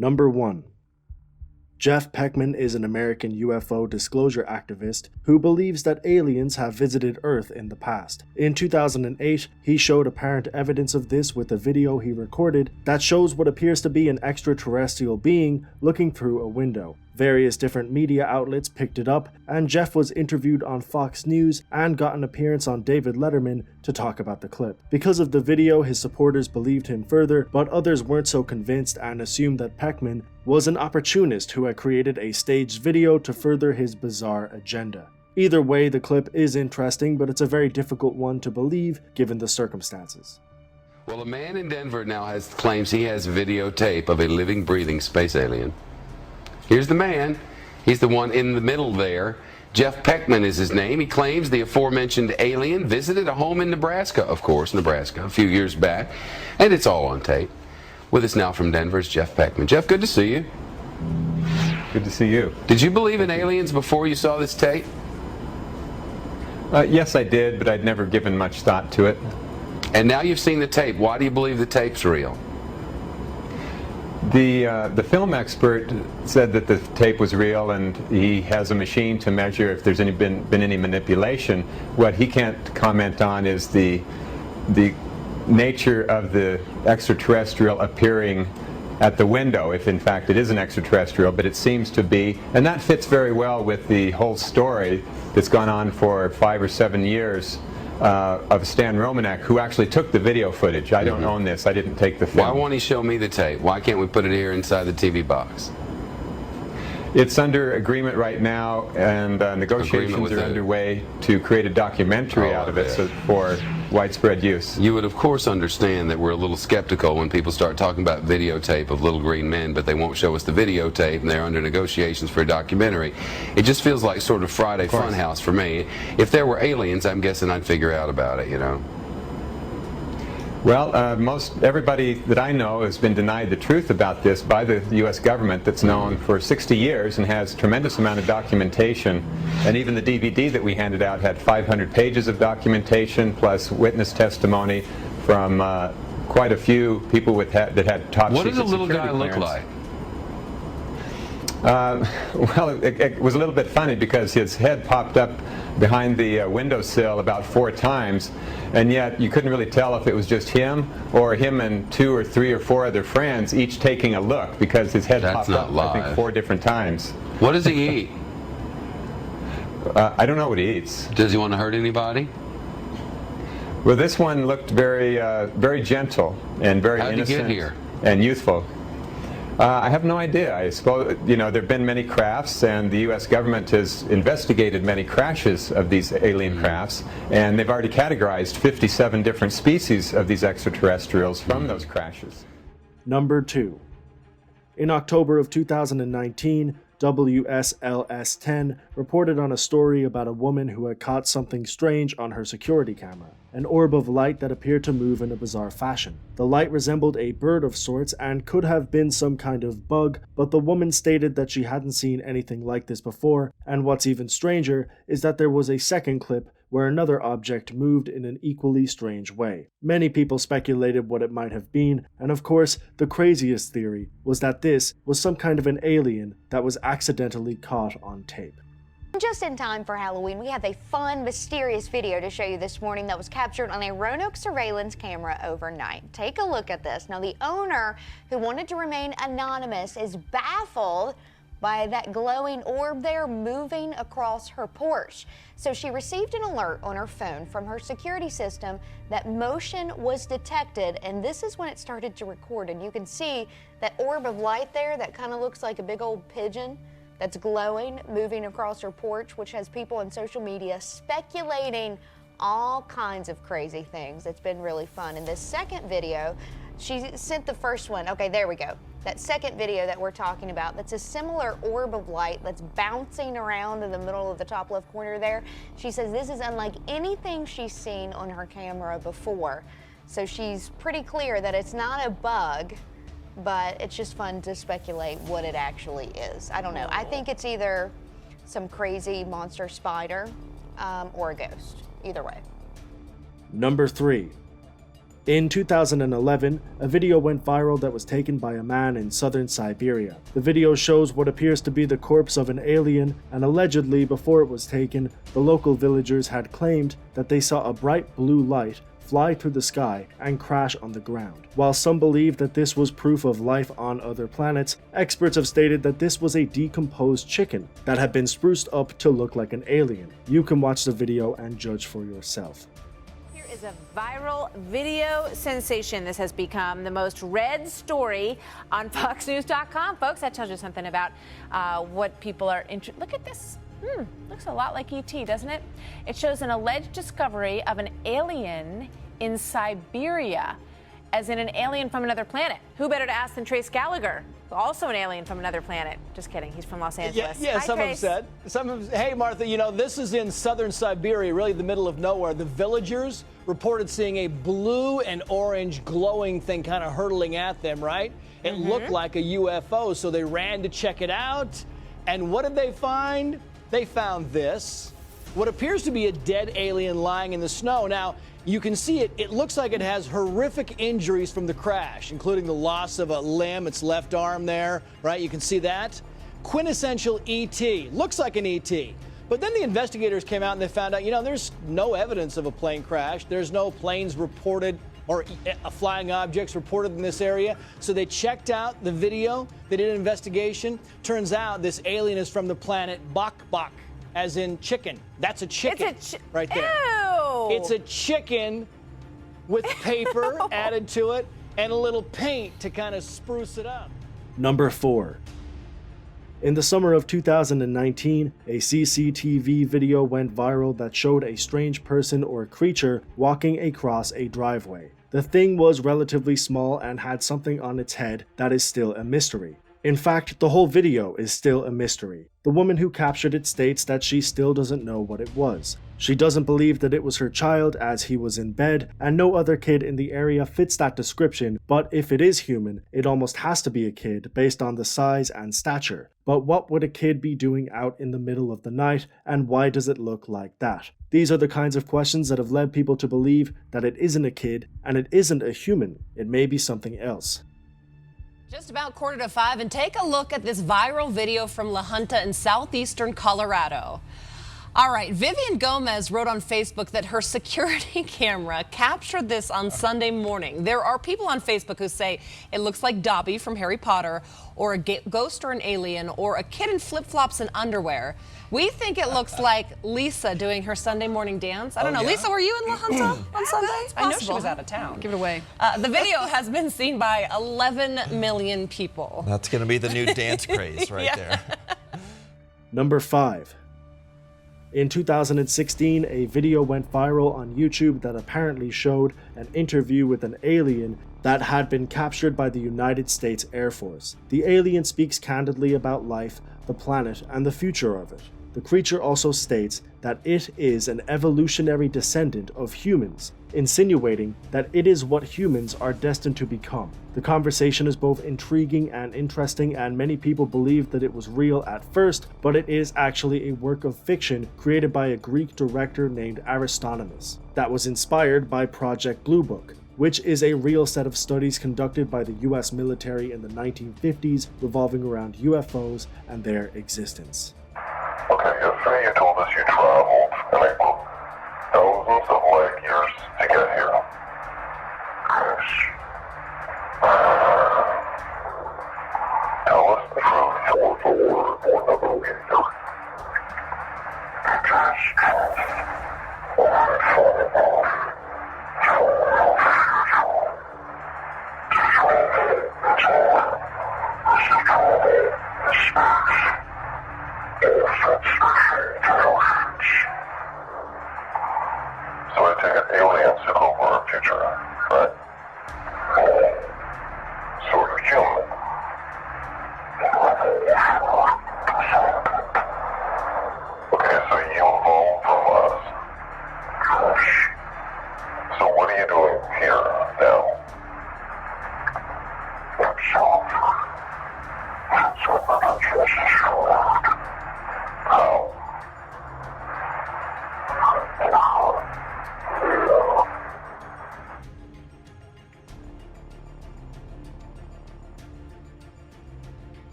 Number 1. Jeff Peckman is an American UFO disclosure activist who believes that aliens have visited Earth in the past. In 2008, he showed apparent evidence of this with a video he recorded that shows what appears to be an extraterrestrial being looking through a window. Various different media outlets picked it up, and Jeff was interviewed on Fox News and got an appearance on David Letterman to talk about the clip. Because of the video, his supporters believed him further, but others weren't so convinced and assumed that Peckman was an opportunist who had created a staged video to further his bizarre agenda. Either way, the clip is interesting, but it's a very difficult one to believe given the circumstances. Well, a man in Denver now claims he has videotape of a living, breathing space alien. Here's the man. He's the one in the middle there. Jeff Peckman is his name. He claims the aforementioned alien visited a home in Nebraska, of course, Nebraska, a few years back. And it's all on tape. With us now from Denver is Jeff Peckman. Jeff, good to see you. Good to see you. Did you believe in aliens before you saw this tape? Yes, I did, but I'd never given much thought to it. And now you've seen the tape. Why do you believe the tape's real? The film expert said that the tape was real, and he has a machine to measure if there's been any manipulation. What he can't comment on is the nature of the extraterrestrial appearing at the window, if in fact it is an extraterrestrial, but it seems to be, and that fits very well with the whole story that's gone on for 5 or 7 years of Stan Romanek, who actually took the video footage. I don't own this. I didn't take the film. Why won't he show me the tape? Why can't we put it here inside the TV box? It's under agreement right now, and negotiations are underway to create a documentary out of it for widespread use. You would, of course, understand that we're a little skeptical when people start talking about videotape of little green men, but they won't show us the videotape, and they're under negotiations for a documentary. It just feels like sort of Friday Funhouse for me. If there were aliens, I'm guessing I'd figure out about it, you know. Well, everybody that I know has been denied the truth about this by the U.S. government that's known for 60 years and has a tremendous amount of documentation. And even the DVD that we handed out had 500 pages of documentation plus witness testimony from quite a few people that had top secret security clearance. What does a little guy look like? Well, it was a little bit funny because his head popped up behind the windowsill about 4 times, and yet you couldn't really tell if it was just him or him and 2 or 3 or 4 other friends each taking a look, because his head popped up, I think, 4 different times. What does he eat? I don't know what he eats. Does he want to hurt anybody? Well, this one looked very, very gentle and very innocent. How'd he get here? And youthful. I have no idea. I suppose, you know, there have been many crafts, and the U.S. government has investigated many crashes of these alien crafts, and they've already categorized 57 different species of these extraterrestrials from those crashes. Number 2. In October of 2019, WSLS 10 reported on a story about a woman who had caught something strange on her security camera, an orb of light that appeared to move in a bizarre fashion. The light resembled a bird of sorts and could have been some kind of bug, but the woman stated that she hadn't seen anything like this before, and what's even stranger is that there was a second clip where another object moved in an equally strange way. Many people speculated what it might have been, and of course, the craziest theory was that this was some kind of an alien that was accidentally caught on tape. Just in time for Halloween, we have a fun, mysterious video to show you this morning that was captured on a Roanoke surveillance camera overnight. Take a look at this. Now, the owner, who wanted to remain anonymous, is baffled by that glowing orb there moving across her porch. So she received an alert on her phone from her security system that motion was detected, and this is when it started to record. And you can see that orb of light there that kind of looks like a big old pigeon that's glowing, moving across her porch, which has people on social media speculating all kinds of crazy things. It's been really fun. In this second video, she sent the first one. Okay, there we go. That second video that we're talking about, that's a similar orb of light that's bouncing around in the middle of the top left corner there. She says this is unlike anything she's seen on her camera before. So she's pretty clear that it's not a bug, but it's just fun to speculate what it actually is. I don't know. I think it's either some crazy monster spider or a ghost. Either way. Number 3. In 2011, a video went viral that was taken by a man in southern Siberia. The video shows what appears to be the corpse of an alien, and allegedly before it was taken, the local villagers had claimed that they saw a bright blue light fly through the sky and crash on the ground. While some believe that this was proof of life on other planets, experts have stated that this was a decomposed chicken that had been spruced up to look like an alien. You can watch the video and judge for yourself. Is a viral video sensation. This has become the most read story on FoxNews.com. Folks, that tells you something about what people are interested. Look at this. Looks a lot like ET, doesn't it? It shows an alleged discovery of an alien in Siberia, as in an alien from another planet. Who better to ask than Trace Gallagher, also an alien from another planet. Just kidding, he's from Los Angeles. Yeah, Hi, some Trace. have said. Hey, Martha, you know, this is in southern Siberia, really the middle of nowhere. The villagers reported seeing a blue and orange glowing thing kind of hurtling at them, right? It looked like a UFO, so they ran to check it out. And what did they find? They found this, what appears to be a dead alien lying in the snow. Now, you can see it. It looks like it has horrific injuries from the crash, including the loss of a limb, its left arm there, right? You can see that. Quintessential ET. Looks like an ET. But then the investigators came out and they found out, you know, there's no evidence of a plane crash. There's no planes reported or flying objects reported in this area. So they checked out the video. They did an investigation. Turns out this alien is from the planet Bok, as in chicken. That's a chicken right there. Ew. It's a chicken with paper added to it and a little paint to kind of spruce it up. Number 4. In the summer of 2019, a CCTV video went viral that showed a strange person or creature walking across a driveway. The thing was relatively small and had something on its head that is still a mystery. In fact, the whole video is still a mystery. The woman who captured it states that she still doesn't know what it was. She doesn't believe that it was her child as he was in bed, and no other kid in the area fits that description, but if it is human, it almost has to be a kid based on the size and stature. But what would a kid be doing out in the middle of the night, and why does it look like that? These are the kinds of questions that have led people to believe that it isn't a kid, and it isn't a human. It may be something else. Just about 4:45, and take a look at this viral video from La Junta in southeastern Colorado. All right, Vivian Gomez wrote on Facebook that her security camera captured this on Sunday morning. There are people on Facebook who say it looks like Dobby from Harry Potter, or a ghost or an alien, or a kid in flip-flops and underwear. We think it looks like Lisa doing her Sunday morning dance. I don't know. Yeah? Lisa, were you in La Junta on Sunday? I know she was out of town. Give it away. The video has been seen by 11 million people. That's going to be the new dance craze right there. Number 5. In 2016, a video went viral on YouTube that apparently showed an interview with an alien that had been captured by the United States Air Force. The alien speaks candidly about life, the planet, and the future of it. The creature also states that it is an evolutionary descendant of humans, insinuating that it is what humans are destined to become. The conversation is both intriguing and interesting, and many people believe that it was real at first, but it is actually a work of fiction created by a Greek director named Astana that was inspired by Project Blue Book, which is a real set of studies conducted by the US military in the 1950s revolving around UFOs and their existence. Okay, yesterday you told us you traveled thousands of light years to get here. Chris, tell us the truth or the word or the belief. Just truth or fall off. So I take it aliens took over our future, right? So you're human. Okay, so you evolved from us. So what are you doing here now? That's what I'm